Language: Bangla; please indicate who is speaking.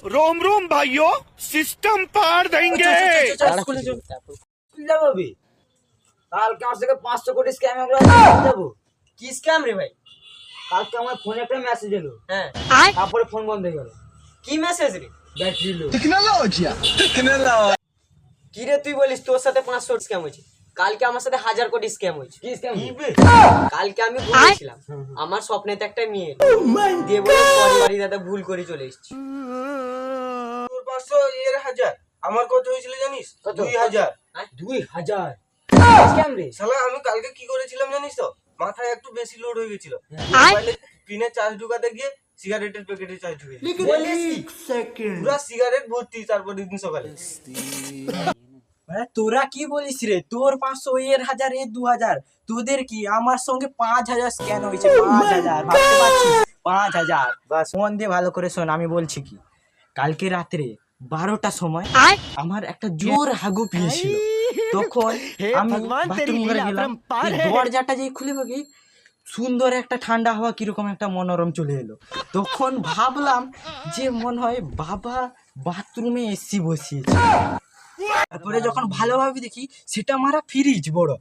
Speaker 1: रोम रोम भाइयों, सिस्टम पार देंगे।
Speaker 2: যাবি কালকে আমার থেকে 500 কোটি স্ক্যাম হয়ে যাবো।
Speaker 3: কি স্ক্যাম রে ভাই?
Speaker 2: কালকে আমার ফোনে একটা মেসেজ এলো,
Speaker 3: হ্যাঁ,
Speaker 2: তারপরে ফোন বন্ধ হয়ে গেল।
Speaker 3: কি মেসেজ রে?
Speaker 2: ব্যাটারি লো।
Speaker 3: কি রে তুই বলিস তোর সাথে 500 স্ক্যাম হয়েছে? কালকে আমার সাথে 1000 কোটি স্ক্যাম হয়েছে।
Speaker 2: কি স্ক্যাম?
Speaker 3: কালকে আমি ঘুমিয়েছিলাম, আমার স্বপ্নেতে একটা মেয়ে এলো। দিয়ে বলে পরিবারই দাদা ভুল করে চলে এসেছি।
Speaker 4: তোর 500 এর 1000 আমার কত হয়েছিল জানিস?
Speaker 2: কত?
Speaker 4: 2000।
Speaker 2: 2000 স্ক্যাম রে।
Speaker 4: শালা আমি কালকে কি করেছিলাম জানিস তো? মাথায় একটু বেশি লোড হয়ে গেছিল, মোবাইলে পিনে চার্জ ঢুকাতে গিয়ে সিগারেটের প্যাকেটে চার্জ ঢুকে পুরো সিগারেট ভর্তি। তারপর দিন সকালে
Speaker 5: তোরা কি বলিস রে? তোর 500 এর 1000 এর 2000, তোদের কি? আমার সঙ্গে 5000 স্ক্যান হয়েছে। 5000 ভাবতে পারছিস? 5000 বাস। মন দিয়ে ভালো করে শোন, আমি বলছি কি, কালকে রাত্রে 12টার সময় আমার একটা জোর হাগু পেয়েছিল। তখন আমি বাথরুম ঘরে গেলাম, দরজাটা যেই খুলে ভাগি সুন্দর একটা ঠান্ডা হাওয়া কিরকম একটা মনোরম চলে এলো। তখন ভাবলাম যে মনে হয় বাবা বাথরুমে এসি বসিয়েছে। তারপরে যখন ভালোভাবে দেখি সেটা মারা ফ্রিজ বড়।